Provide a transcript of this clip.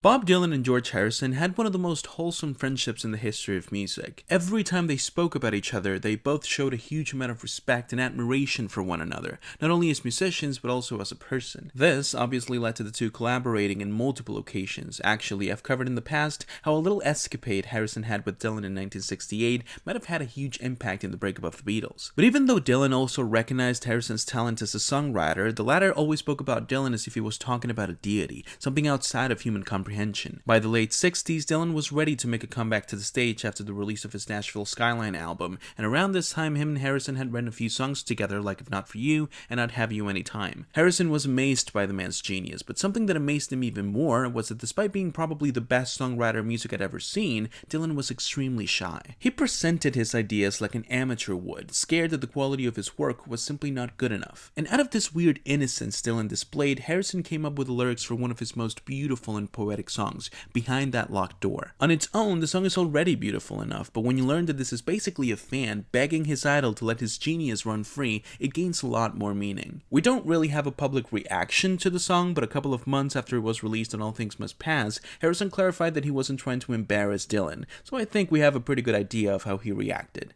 Bob Dylan and George Harrison had one of the most wholesome friendships in the history of music. Every time they spoke about each other, they both showed a huge amount of respect and admiration for one another, not only as musicians but also as a person. This obviously led to the two collaborating in multiple occasions. Actually, I've covered in the past how a little escapade Harrison had with Dylan in 1968 might have had a huge impact in the breakup of the Beatles. But even though Dylan also recognized Harrison's talent as a songwriter, the latter always spoke about Dylan as if he was talking about a deity, something outside of human comprehension. By the late 60s, Dylan was ready to make a comeback to the stage after the release of his Nashville Skyline album, and around this time him and Harrison had written a few songs together like If Not For You and I'd Have You Anytime. Harrison was amazed by the man's genius, but something that amazed him even more was that despite being probably the best songwriter music had ever seen, Dylan was extremely shy. He presented his ideas like an amateur would, scared that the quality of his work was simply not good enough. And out of this weird innocence Dylan displayed, Harrison came up with the lyrics for one of his most beautiful and poetic songs, Behind That Locked Door. On its own, the song is already beautiful enough, but when you learn that this is basically a fan begging his idol to let his genius run free, it gains a lot more meaning. We don't really have a public reaction to the song, but a couple of months after it was released on All Things Must Pass, Harrison clarified that he wasn't trying to embarrass Dylan, so I think we have a pretty good idea of how he reacted.